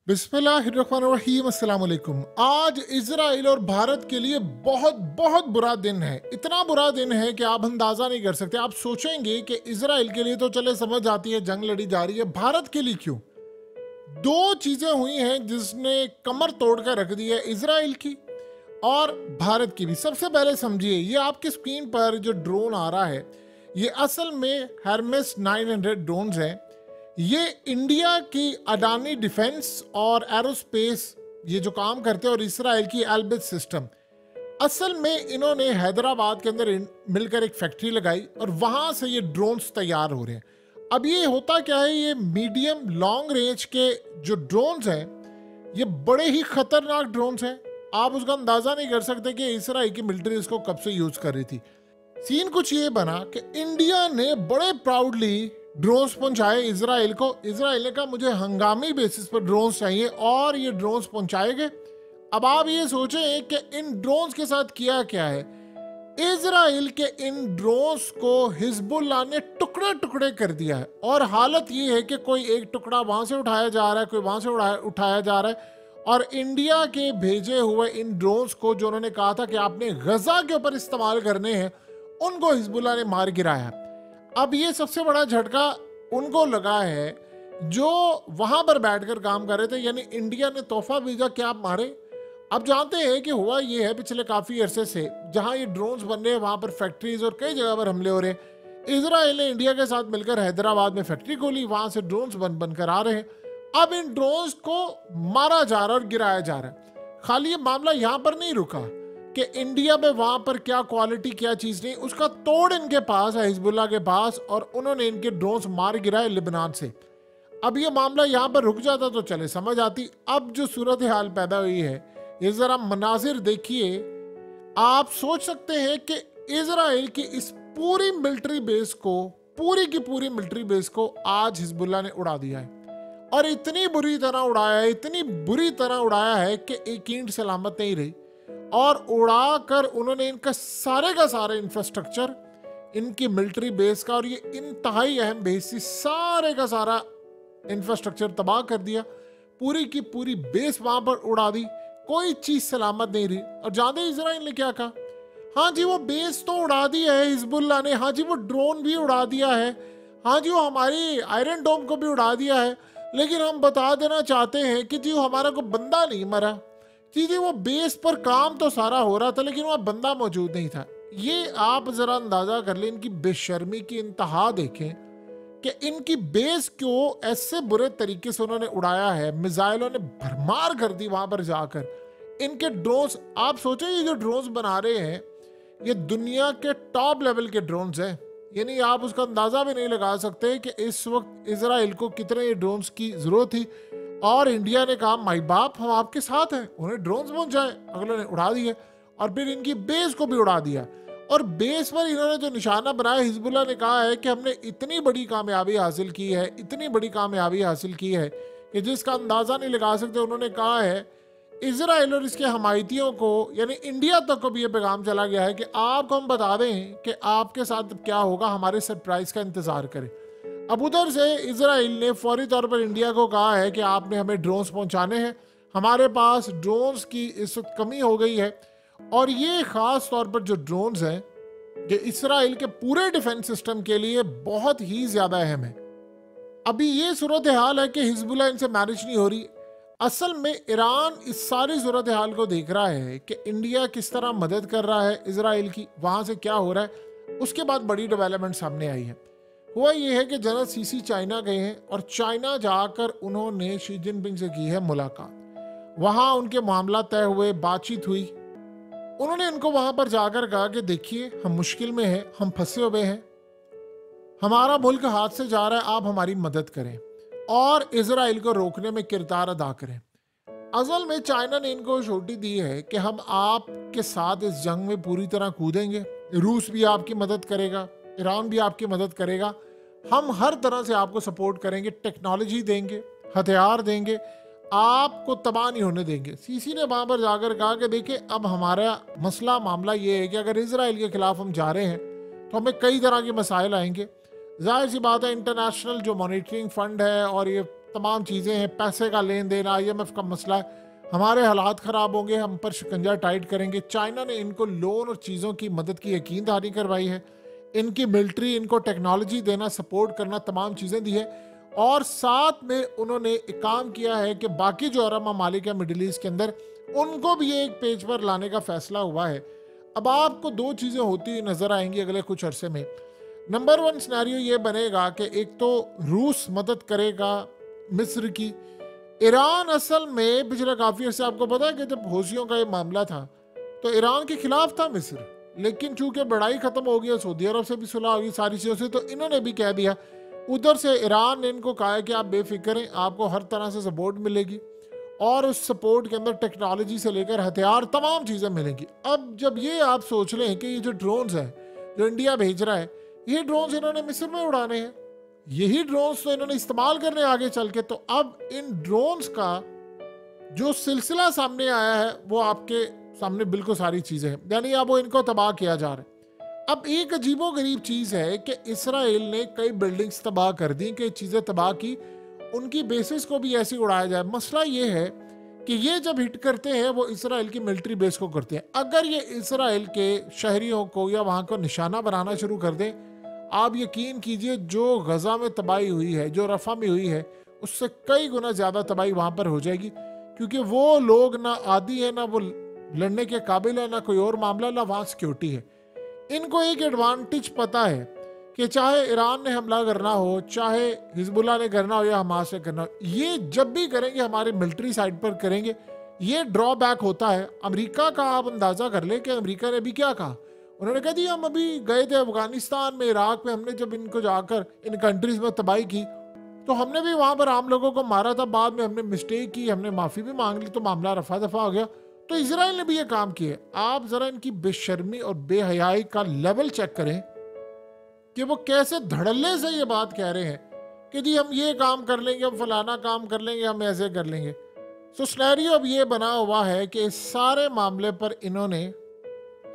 बिस्मिल्लाहिर्रहमानिर्रहीम, अस्सलाम वालेकुम। आज इजराइल और भारत के लिए बहुत बहुत बुरा दिन है। इतना बुरा दिन है कि आप अंदाजा नहीं कर सकते। आप सोचेंगे कि इजराइल के लिए तो चले समझ आती है, जंग लड़ी जा रही है, भारत के लिए क्यों? दो चीजें हुई हैं जिसने कमर तोड़ कर रख दी है, इजराइल की और भारत की भी। सबसे पहले समझिए, ये आपकी स्क्रीन पर जो ड्रोन आ रहा है, ये असल में हर्मेस 900 ड्रोन्स हैं। ये इंडिया की अडानी डिफेंस और एरोस्पेस ये जो काम करते हैं, और इसराइल की एल्बिट सिस्टम। असल में इन्होंने हैदराबाद के अंदर मिलकर एक फैक्ट्री लगाई और वहां से ये ड्रोन्स तैयार हो रहे हैं। अब ये होता क्या है, ये मीडियम लॉन्ग रेंज के जो ड्रोन्स हैं, ये बड़े ही खतरनाक ड्रोन्स हैं। आप उसका अंदाजा नहीं कर सकते कि इसराइल की मिलिट्री इसको कब से यूज कर रही थी। सीन कुछ ये बना कि इंडिया ने बड़े प्राउडली ड्रोन्स पहुंचाए इसराइल को। इसराइल ने कहा मुझे हंगामी बेसिस पर ड्रोन्स चाहिए, और ये ड्रोन्स पहुंचाए गए। अब आप ये सोचें कि इन ड्रोन्स के साथ किया क्या है। इजराइल के इन ड्रोन्स को हिजबुल्लाह ने टुकड़े टुकड़े कर दिया है, और हालत ये है कि कोई एक टुकड़ा वहां से उठाया जा रहा है, कोई वहां से उठाया जा रहा है। और इंडिया के भेजे हुए इन ड्रोन्स को, जो उन्होंने कहा था कि आपने गजा के ऊपर इस्तेमाल करने हैं, उनको हिजबुल्लाह ने मार गिराया। अब ये सबसे बड़ा झटका उनको लगा है जो वहां पर बैठकर काम कर रहे थे, यानी इंडिया ने तोहफा भेजा कि आप मारे। अब जानते हैं कि हुआ ये है, पिछले काफी अरसे से जहां ये ड्रोन्स बन रहे हैं, वहां पर फैक्ट्रीज और कई जगह पर हमले हो रहे हैं। इसराइल ने इंडिया के साथ मिलकर हैदराबाद में फैक्ट्री खोली, वहां से ड्रोन्स बनकर आ रहे हैं। अब इन ड्रोन्स को मारा जा रहा है और गिराया जा रहा है। खाली ये मामला यहां पर नहीं रुका कि इंडिया में वहां पर क्या क्वालिटी क्या चीज नहीं, उसका तोड़ इनके पास है, हिजबुल्लाह के पास, और उन्होंने इनके ड्रोन्स मार गिराए लिबनान से। अब ये मामला यहां पर रुक जाता तो चले समझ आती। अब जो सूरत हाल पैदा हुई है, ये जरा मनाजिर देखिए। आप सोच सकते हैं कि इजराइल की इस पूरी मिलिट्री बेस को, पूरी की पूरी मिलिट्री बेस को आज हिजबुल्लाह ने उड़ा दिया है, और इतनी बुरी तरह उड़ाया है, इतनी बुरी तरह उड़ाया है कि एक ईंट सलामत नहीं रही। और उड़ाकर उन्होंने इनका सारे का सारा इंफ्रास्ट्रक्चर, इनकी मिलिट्री बेस का, और ये इंतहाई अहम बेस थी, सारे का सारा इंफ्रास्ट्रक्चर तबाह कर दिया। पूरी की पूरी बेस वहां पर उड़ा दी, कोई चीज सलामत नहीं रही। और जानते इजराइल ने क्या कहा? हाँ जी, वो बेस तो उड़ा दी है हिजबुल्लाह ने, हाँ जी वो ड्रोन भी उड़ा दिया है, हाँ जी वो हमारी आयरन डोम को भी उड़ा दिया है, लेकिन हम बता देना चाहते हैं कि जी वो हमारा कोई बंदा नहीं मरा। जी वो बेस पर काम तो सारा हो रहा था, लेकिन वहाँ बंदा मौजूद नहीं था। ये आप जरा अंदाजा कर लें, इनकी बेशर्मी की इंतहा देखें कि इनकी बेस को ऐसे बुरे तरीके से उन्होंने उड़ाया है। मिसाइलों ने भरमार कर दी वहां पर जाकर। इनके ड्रोन्स, आप सोचें ये जो ड्रोन्स बना रहे हैं, ये दुनिया के टॉप लेवल के ड्रोन्स हैं। यानी आप उसका अंदाजा भी नहीं लगा सकते कि इस वक्त इजराइल को कितने ड्रोन्स की जरूरत थी। और इंडिया ने कहा माई बाप, हम आपके साथ हैं, उन्हें ड्रोन्स पहुंचाए, अगले ने उड़ा दिए, और फिर इनकी बेस को भी उड़ा दिया। और बेस पर इन्होंने जो निशाना बनाया, हिजबुल्लाह ने कहा है कि हमने इतनी बड़ी कामयाबी हासिल की है, इतनी बड़ी कामयाबी हासिल की है कि जिसका अंदाजा नहीं लगा सकते। उन्होंने कहा है इजराइल और इसके हमायतियों को, यानी इंडिया तक को भी ये पैगाम चला गया है कि आपको हम बता दें कि आपके साथ क्या होगा, हमारे सरप्राइज का इंतजार करें। अब उधर से इजराइल ने फौरी तौर पर इंडिया को कहा है कि आपने हमें ड्रोन्स पहुंचाने हैं, हमारे पास ड्रोन्स की इस वक्त कमी हो गई है। और ये खास तौर पर जो ड्रोन्स हैं, ये इसराइल के पूरे डिफेंस सिस्टम के लिए बहुत ही ज्यादा अहम है। अभी ये सूरत हाल है कि हिजबुल्लाह इनसे मैनेज नहीं हो रही। असल में ईरान इस सारी सूरत हाल को देख रहा है कि इंडिया किस तरह मदद कर रहा है इसराइल की, वहां से क्या हो रहा है। उसके बाद बड़ी डेवलपमेंट सामने आई है। हुआ ये है कि जनरल सीसी चाइना गए हैं, और चाइना जाकर उन्होंने शी जिनपिंग से की है मुलाकात। वहां उनके मामला तय हुए, बातचीत हुई। उन्होंने इनको वहां पर जाकर कहा कि देखिए हम मुश्किल में हैं, हम फंसे हुए हैं, हमारा मुल्क हाथ से जा रहा है, आप हमारी मदद करें और इजराइल को रोकने में किरदार अदा करें। असल में चाइना ने इनको छोटी दी है कि हम आपके साथ इस जंग में पूरी तरह कूदेंगे, रूस भी आपकी मदद करेगा, ईरान भी आपकी मदद करेगा, हम हर तरह से आपको सपोर्ट करेंगे, टेक्नोलॉजी देंगे, हथियार देंगे, आपको तबाह नहीं होने देंगे। सीसी ने वहां पर जाकर कहा कि देखिए अब हमारा मसला मामला ये है कि अगर इजराइल के खिलाफ हम जा रहे हैं तो हमें कई तरह के मसाइल आएंगे। जाहिर सी बात है, इंटरनेशनल जो मॉनिटरिंग फंड है और ये तमाम चीज़ें हैं, पैसे का लेन देन, IMF का मसला है, हमारे हालात ख़राब होंगे, हम पर शिकंजा टाइट करेंगे। चाइना ने इनको लोन और चीज़ों की मदद की यकीनदारी करवाई है, इनकी मिलिट्री, इनको टेक्नोलॉजी देना, सपोर्ट करना, तमाम चीज़ें दी है। और साथ में उन्होंने एक काम किया है कि बाकी जो अरब ममालिक है मिडिल ईस्ट के अंदर, उनको भी एक पेज पर लाने का फैसला हुआ है। अब आपको दो चीज़ें होती हुई नज़र आएंगी अगले कुछ अरसे में। नंबर 1 सिनेरियो ये बनेगा कि एक तो रूस मदद करेगा मिस्र की। ईरान असल में पिछले काफ़ी अर्से, आपको पता है कि जब हौसियों का ये मामला था तो ईरान के खिलाफ था मिस्र, लेकिन चूंकि लड़ाई खत्म हो गई, सऊदी अरब से भी सुलह होगी, सारी चीज़ों से, तो इन्होंने भी कह दिया, उधर से ईरान ने इनको कहा है कि आप बेफिक्र हैं, आपको हर तरह से सपोर्ट मिलेगी और उस सपोर्ट के अंदर टेक्नोलॉजी से लेकर हथियार, तमाम चीज़ें मिलेंगी। अब जब ये आप सोच लें कि ये जो ड्रोन्स हैं जो इंडिया भेज रहा है, ये ड्रोन्स इन्होंने मिस्र में उड़ाने हैं, यही ड्रोन्स तो इन्होंने इस्तेमाल करने आगे चल के। तो अब इन ड्रोन्स का जो सिलसिला सामने आया है वो आपके सामने बिल्कुल सारी चीज़ें हैं, यानी अब वो इनको तबाह किया जा रहा है। अब एक अजीबो गरीब चीज़ है कि इसराइल ने कई बिल्डिंग्स तबाह कर दी, कई चीज़ें तबाह की, उनकी बेसिस को भी ऐसे उड़ाया जाए। मसला ये है कि ये जब हिट करते हैं वो इसराइल की मिलिट्री बेस को करते हैं। अगर ये इसराइल के शहरियों को या वहाँ को निशाना बनाना शुरू कर दें, आप यकीन कीजिए जो गज़ा में तबाही हुई है, जो रफ़ा में हुई है, उससे कई गुना ज़्यादा तबाही वहाँ पर हो जाएगी, क्योंकि वो लोग ना आदी है, ना वो लड़ने के काबिल है, ना कोई और मामला, ना वहाँ सिक्योरिटी है। इनको एक एडवांटेज पता है कि चाहे ईरान ने हमला करना हो, चाहे हिजबुल्लाह ने करना हो या हमास ने करना हो, ये जब भी करेंगे हमारे मिलिट्री साइड पर करेंगे। ये ड्रॉबैक होता है। अमेरिका का आप अंदाज़ा कर ले कि अमेरिका ने अभी क्या कहा। उन्होंने कहा जी हम अभी गए थे अफगानिस्तान में, इराक में, हमने जब इनको जाकर इन कंट्रीज़ में तबाही की तो हमने भी वहाँ पर आम लोगों को मारा था, बाद में हमने मिस्टेक की, हमने माफ़ी भी मांग ली, तो मामला रफा दफा हो गया। तो इसराइल ने भी ये काम किया। आप ज़रा इनकी बेशर्मी और बेहयाई का लेवल चेक करें कि वो कैसे धड़ल्ले से ये बात कह रहे हैं कि जी हम ये काम कर लेंगे, हम फलाना काम कर लेंगे, हम ऐसे कर लेंगे। सो सिनेरियो अब ये बना हुआ है कि इस सारे मामले पर इन्होंने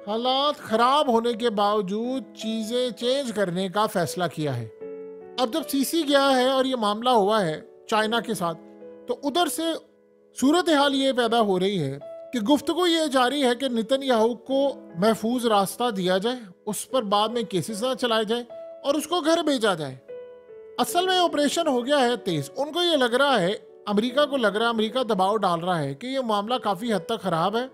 हालात ख़राब होने के बावजूद चीज़ें चेंज करने का फैसला किया है। अब जब सीसी गया है और ये मामला हुआ है चाइना के साथ, तो उधर से सूरत हाल ये पैदा हो रही है कि गुफ्तगू ये जारी है कि नेतन्याहू को महफूज रास्ता दिया जाए, उस पर बाद में केसेस ना चलाए जाए और उसको घर भेजा जाए। असल में ऑपरेशन हो गया है तेज। उनको ये लग रहा है, अमेरिका को लग रहा है, अमेरिका दबाव डाल रहा है कि ये मामला काफ़ी हद तक ख़राब है।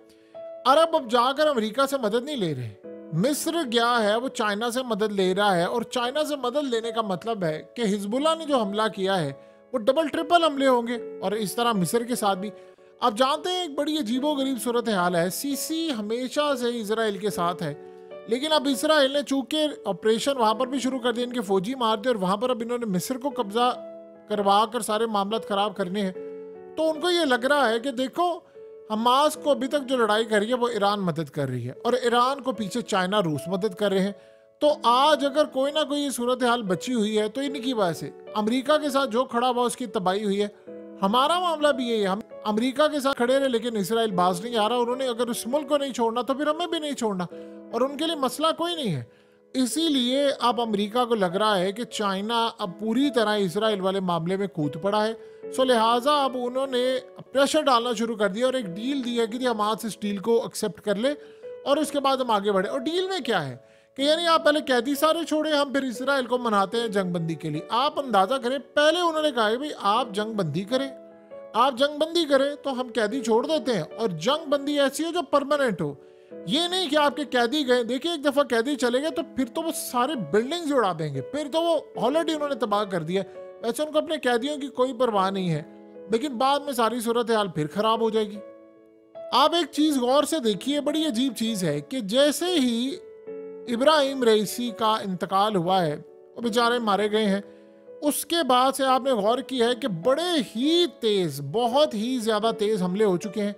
अरब अब जाकर अमेरिका से मदद नहीं ले रहे। मिस्र गया है, वो चाइना से मदद ले रहा है, और चाइना से मदद लेने का मतलब है कि हिजबुल्लाह ने जो हमला किया है वो डबल ट्रिपल हमले होंगे, और इस तरह मिस्र के साथ भी। आप जानते हैं एक बड़ी अजीबो गरीब सूरत हाल है। सीसी हमेशा से इसराइल के साथ है, लेकिन अब इसराइल ने चूंकि ऑपरेशन वहाँ पर भी शुरू कर दिए, इनके फौजी मार दिए, और वहाँ पर अब इन्होंने मिस्र को कब्जा करवा कर सारे मामला ख़राब करने हैं। तो उनको ये लग रहा है कि देखो हमास को अभी तक जो लड़ाई कर रही है वो ईरान मदद कर रही है, और ईरान को पीछे चाइना रूस मदद कर रहे हैं। तो आज अगर कोई ना कोई सूरत हाल बची हुई है तो इनकी वजह से अमेरिका के साथ जो खड़ा हुआ उसकी तबाही हुई है। हमारा मामला भी यही है, हम अमेरिका के साथ खड़े रहे, लेकिन इसराइल बाज नहीं आ रहा। उन्होंने अगर उस मुल्क को नहीं छोड़ना तो फिर हमें भी नहीं छोड़ना, और उनके लिए मसला कोई नहीं है। इसीलिए अब अमेरिका को लग रहा है कि चाइना अब पूरी तरह इसराइल वाले मामले में कूद पड़ा है। सो लिहाजा अब उन्होंने प्रेशर डालना शुरू कर दिया और एक डील दी है कि हम आज इस डील को एक्सेप्ट कर ले और उसके बाद हम आगे बढ़े। और डील में क्या है कि यानी आप पहले कैदी सारे छोड़े, हम फिर इसराइल को मनाते हैं जंगबंदी के लिए। आप अंदाजा करें, पहले उन्होंने कहा है भाई आप जंगबंदी करें, आप जंगबंदी करें तो हम कैदी छोड़ देते हैं, और जंगबंदी ऐसी हो जो परमानेंट हो। ये नहीं कि आपके कैदी गए, देखिए एक दफा कैदी चले गए तो फिर तो वो सारे बिल्डिंग्स उड़ा देंगे, फिर तो वो ऑलरेडी उन्होंने तबाह कर दिया। वैसे उनको अपने कैदियों की कोई परवाह नहीं है, लेकिन बाद में सारी सूरत हाल फिर खराब हो जाएगी। आप एक चीज गौर से देखिए, बड़ी अजीब चीज है कि जैसे ही इब्राहिम रईसी का इंतकाल हुआ है, वो बेचारे मारे गए हैं, उसके बाद से आपने गौर किया है कि बड़े ही तेज, बहुत ही ज्यादा तेज हमले हो चुके हैं।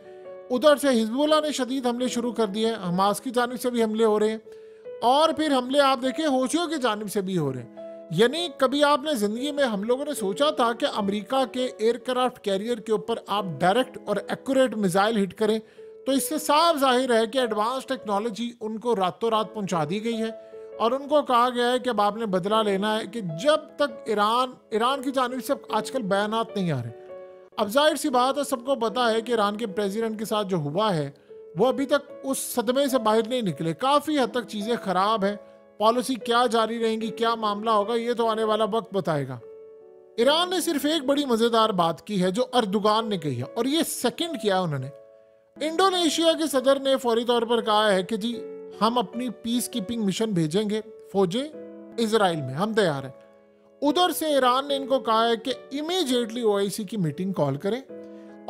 उधर से हिजबुल्लाह ने शदीद हमले शुरू कर दिए हैं, हमास की जानिब से भी हमले हो रहे हैं, और फिर हमले आप देखिए हौसियों की जानिब से भी हो रहे हैं। यानी कभी आपने जिंदगी में, हम लोगों ने सोचा था कि अमेरिका के एयरक्राफ्ट कैरियर के ऊपर आप डायरेक्ट और एक्यूरेट मिसाइल हिट करें, तो इससे साफ जाहिर है कि एडवांस टेक्नोलॉजी उनको रातों रात पहुंचा दी गई है, और उनको कहा गया है कि अब आपने बदला लेना है कि जब तक ईरान की जानिब से आजकल बयानात नहीं आ रहे। अब जाहिर सी बात है, सबको पता है कि ईरान के प्रेसिडेंट के साथ जो हुआ है वो अभी तक उस सदमे से बाहर नहीं निकले। काफ़ी हद तक चीज़ें ख़राब हैं। पॉलिसी क्या जारी रहेंगी, क्या मामला होगा, ये तो आने वाला वक्त बताएगा। ईरान ने सिर्फ एक बड़ी मज़ेदार बात की है जो अर्दुगान ने कही है, और ये सेकंड किया उन्होंने। इंडोनेशिया के सदर ने फौरी तौर पर कहा है कि जी हम अपनी पीस कीपिंग मिशन भेजेंगे, फौजें इजराइल में, हम तैयार हैं। उधर से ईरान ने इनको कहा है कि इमीडिएटली ओआईसी की मीटिंग कॉल करें,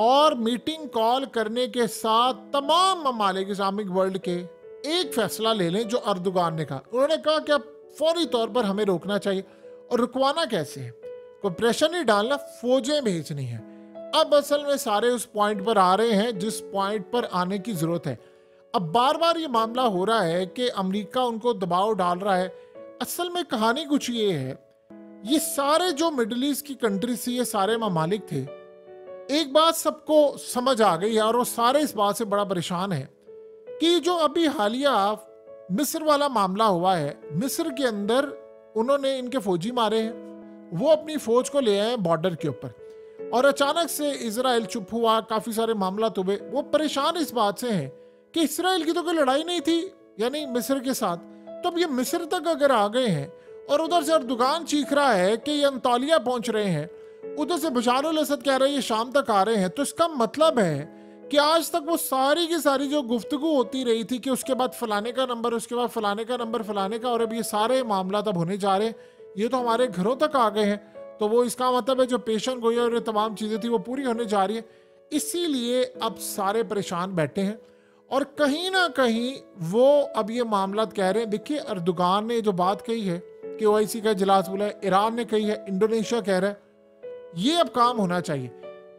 और मीटिंग कॉल करने के साथ तमाम ममालिक इस्लामिक वर्ल्ड के एक फैसला ले लें जो अर्दुगान ने कहा। उन्होंने कहा कि अब फौरी तौर पर हमें रोकना चाहिए, और रुकवाना कैसे है, कोई प्रेशर नहीं डालना, फौजें भेजनी है। अब असल में सारे उस पॉइंट पर आ रहे हैं जिस पॉइंट पर आने की जरूरत है। अब बार बार ये मामला हो रहा है कि अमेरिका उनको दबाव डाल रहा है। असल में कहानी कुछ ये है, ये सारे जो मिडिल ईस्ट की कंट्रीज थी, ये सारे ममालिक थे, एक बात सबको समझ आ गई है और वो सारे इस बात से बड़ा परेशान है कि जो अभी हालिया मिस्र वाला मामला हुआ है, मिस्र के अंदर उन्होंने इनके फौजी मारे हैं, वो अपनी फौज को ले आए बॉर्डर के ऊपर, और अचानक से इजराइल चुप हुआ, काफी सारे मामला हुए। वो परेशान इस बात से हैं कि इजराइल की तो कोई लड़ाई नहीं थी, यानी मिस्र के साथ, तो अब ये मिस्र तक अगर आ गए हैं, और उधर से अर्दुगान चीख रहा है कि ये अंतालिया पहुंच रहे हैं, उधर से बशार अल असद कह रहे हैं ये शाम तक आ रहे हैं, तो इसका मतलब है कि आज तक वो सारी की सारी जो गुफ्तगू होती रही थी कि उसके बाद फलाने का नंबर, उसके बाद फलाने का नंबर, फलाने का, और अब ये सारे मामला तब होने जा रहे हैं, ये तो हमारे घरों तक आ गए हैं, तो वो इसका मतलब है जो पेशन गोई और ये तमाम चीज़ें थी वो पूरी होने जा रही है। इसीलिए अब सारे परेशान बैठे हैं, और कहीं ना कहीं वो अब ये मामला कह रहे हैं। देखिए, अर्दुगान ने जो बात कही है कि ओआईसी का इजलास बुलाए, ईरान ने कही है, इंडोनेशिया कह रहा है, ये अब काम होना चाहिए।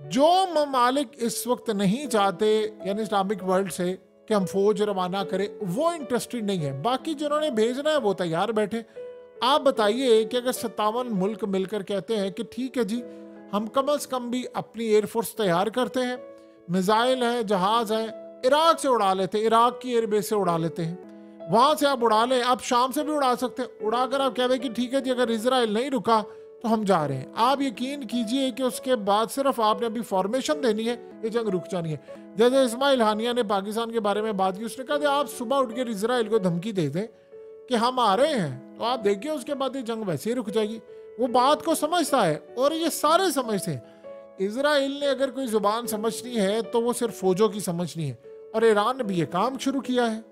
जो ममालिक इस वक्त नहीं चाहते यानी इस्लामिक वर्ल्ड से कि हम फौज रवाना करें, वो इंटरेस्टेड नहीं है। बाकी जिन्होंने भेजना है वो तैयार बैठे। आप बताइए कि अगर 57 मुल्क मिलकर कहते हैं कि ठीक है जी, हम कम से कम भी अपनी एयरफोर्स तैयार करते हैं, मिसाइल है, जहाज है, इराक से उड़ा लेते हैं, इराक की एयरबेस से उड़ा लेते हैं, वहां से आप उड़ा लें, आप शाम से भी उड़ा सकते हैं, उड़ाकर आप कह रहे कि ठीक है जी, अगर इजराइल नहीं रुका तो हम जा रहे हैं। आप यकीन कीजिए कि उसके बाद सिर्फ आपने अभी फॉर्मेशन देनी है, ये जंग रुक जानी है। जैसे इस्माइल हानिया ने पाकिस्तान के बारे में बात की, उसने कहा आप सुबह उठकर इजराइल को धमकी दे दें कि हम आ रहे हैं, तो आप देखिए उसके बाद ये जंग वैसे ही रुक जाएगी। वो बात को समझता है, और ये सारे समझते हैं। इजराइल ने अगर कोई जुबान समझनी है तो वो सिर्फ फौजों की समझनी है, और ईरान ने भी ये काम शुरू किया है।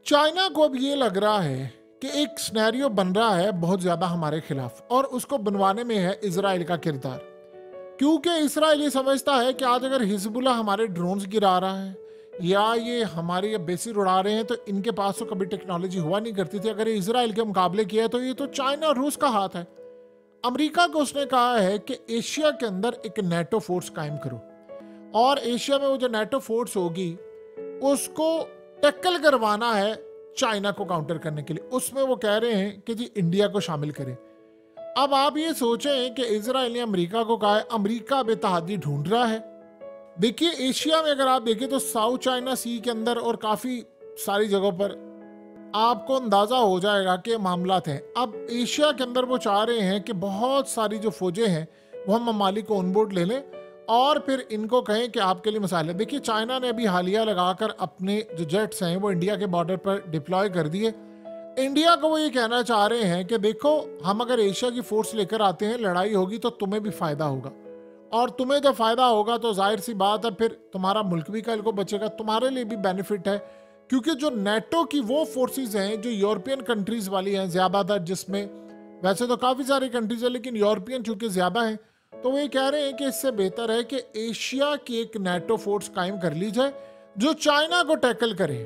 चाइना को अब ये लग रहा है कि एक सिनेरियो बन रहा है बहुत ज्यादा हमारे खिलाफ, और उसको बनवाने में है इजराइल का किरदार। क्योंकि इजराइल ये समझता है कि आज अगर हिजबुल्ला हमारे ड्रोन्स गिरा रहा है या ये हमारी बेसिस उड़ा रहे हैं, तो इनके पास तो कभी टेक्नोलॉजी हुआ नहीं करती थी, अगर इजराइल के मुकाबले किया तो ये तो चाइना और रूस का हाथ है। अमेरिका को उसने कहा है कि एशिया के अंदर एक नेटो फोर्स कायम करो, और एशिया में वो जो नेटो फोर्स होगी उसको टैकल करवाना है चाइना को काउंटर करने के लिए। उसमें वो कह रहे हैं कि जी इंडिया को शामिल करें। अब आप ये सोचें कि इजराइल ने अमेरिका को कहा है, अमेरिका बेतहादी ढूंढ रहा है। देखिए, एशिया में अगर आप देखें तो साउथ चाइना सी के अंदर और काफ़ी सारी जगहों पर आपको अंदाज़ा हो जाएगा कि मामलात हैं। अब एशिया के अंदर वो चाह रहे हैं कि बहुत सारी जो फौजें हैं वो हम ममालिक को ऑनबोर्ड ले लें, और फिर इनको कहें कि आपके लिए मसाइल है। देखिए, चाइना ने अभी हालिया लगाकर अपने जो जेट्स हैं वो इंडिया के बॉर्डर पर डिप्लॉय कर दिए। इंडिया को वो ये कहना चाह रहे हैं कि देखो, हम अगर एशिया की फोर्स लेकर आते हैं, लड़ाई होगी तो तुम्हें भी फ़ायदा होगा, और तुम्हें जब फ़ायदा होगा तो जाहिर सी बात है फिर तुम्हारा मुल्क भी कल को बचेगा, तुम्हारे लिए भी बेनिफिट है। क्योंकि जो नेटो की वो फोर्सेस हैं जो यूरोपियन कंट्रीज़ वाली हैं ज़्यादातर, जिसमें वैसे तो काफ़ी सारी कंट्रीज़ हैं लेकिन यूरोपियन चूँकि ज़्यादा हैं, तो वो ये कह रहे हैं कि इससे बेहतर है कि एशिया की एक नेटो फोर्स कायम कर ली जाए जो चाइना को टैकल करे।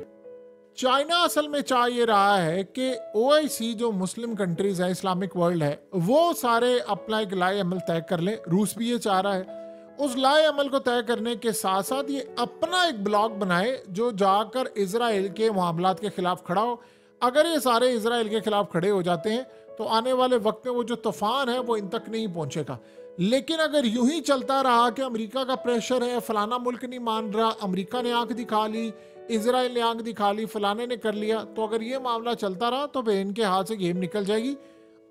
चाइना असल में चाह ये रहा है कि ओआईसी जो मुस्लिम कंट्रीज है, इस्लामिक वर्ल्ड है, वो सारे अपना एक लाए अमल तय कर लें। रूस भी ये चाह रहा है। उस लाए अमल को तय करने के साथ साथ ये अपना एक ब्लॉक बनाए जो जाकर इजराइल के मामलात के खिलाफ खड़ा हो। अगर ये सारे इजराइल के खिलाफ खड़े हो जाते हैं तो आने वाले वक्त में वो जो तूफान है वो इन तक नहीं पहुंचेगा। लेकिन अगर यूं ही चलता रहा कि अमेरिका का प्रेशर है, फलाना मुल्क नहीं मान रहा, अमेरिका ने आंख दिखा ली, इजराइल ने आंख दिखा ली, फलाने ने कर लिया, तो अगर ये मामला चलता रहा तो फिर इनके हाथ से गेम निकल जाएगी।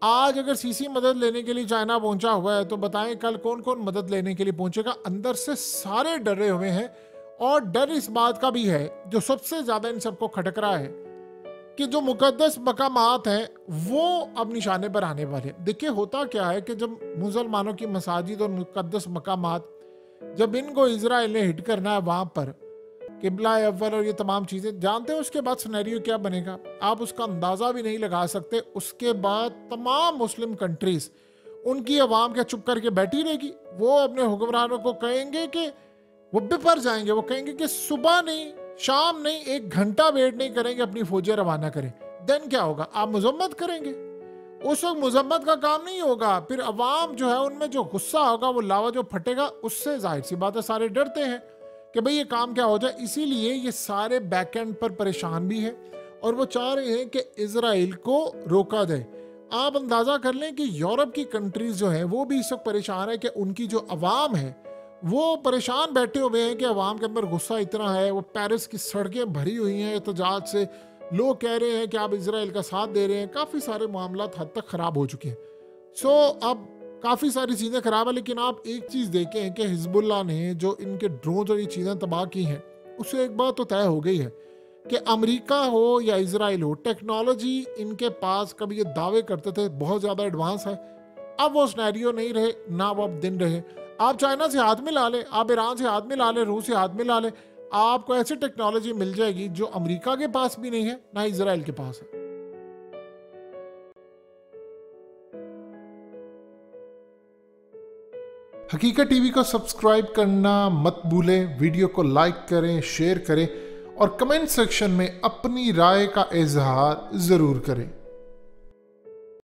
आज अगर सीसी मदद लेने के लिए चाइना पहुंचा हुआ है तो बताएं कल कौन कौन मदद लेने के लिए पहुंचेगा। अंदर से सारे डरे हुए हैं और डर इस बात का भी है जो सबसे ज्यादा इन सबको खटक रहा है कि जो मुकद्दस मकामात हैं वो अब निशाने पर आने वाले। देखिए होता क्या है कि जब मुसलमानों की मसाजिद और मुकद्दस मकामात, जब इनको इजराइल ने हिट करना है वहां पर किबला अव्वल और ये तमाम चीजें, जानते हो उसके बाद सिनेरियो क्या बनेगा, आप उसका अंदाजा भी नहीं लगा सकते। उसके बाद तमाम मुस्लिम कंट्रीज, उनकी अवाम क्या चुप करके बैठी रहेगी? वो अपने हुक्मरानों को कहेंगे कि वो बिपर जाएंगे, वो कहेंगे कि सुबह नहीं, शाम नहीं, 1 घंटा वेट नहीं करेंगे, अपनी फौजें रवाना करें। देन क्या होगा? आप मजम्मत करेंगे। उस वक्त मजम्मत का काम नहीं होगा, फिर अवाम जो है उनमें जो गुस्सा होगा, वो लावा जो फटेगा, उससे जाहिर सी बात है सारे डरते हैं कि भाई ये काम क्या हो जाए। इसीलिए ये सारे बैक एंड पर परेशान भी है और वो चाह रहे हैं कि इजराइल को रोका जाए। आप अंदाजा कर लें कि यूरोप की कंट्रीज जो हैं वो भी इस वक्त परेशान है कि उनकी जो अवाम है वो परेशान बैठे हुए हैं कि अवाम के अंदर गुस्सा इतना है। वो पेरिस की सड़कें भरी हुई हैं एहतजाज से, लोग कह रहे हैं कि आप इजराइल का साथ दे रहे हैं। काफ़ी सारे मामला हद तक ख़राब हो चुके हैं। सो अब काफ़ी सारी चीज़ें ख़राब है, लेकिन आप एक चीज़ देखें कि हिजबुल्लाह ने जो इनके ड्रोन और ये चीज़ें तबाह की हैं, उससे एक बात तो तय हो गई है कि अमेरिका हो या इजराइल हो, टेक्नोलॉजी इनके पास, कभी ये दावे करते थे बहुत ज़्यादा एडवांस है, अब वो सिनेरियो नहीं रहे, ना वो अब दिन रहे। आप चाइना से हाथ मिला लें, आप ईरान से हाथ मिला लें, रूस से हाथ मिला लें, आपको ऐसी टेक्नोलॉजी मिल जाएगी जो अमेरिका के पास भी नहीं है, ना इजराइल के पास है। हकीकत टीवी को सब्सक्राइब करना मत भूलें, वीडियो को लाइक करें, शेयर करें और कमेंट सेक्शन में अपनी राय का इजहार ज़रूर करें।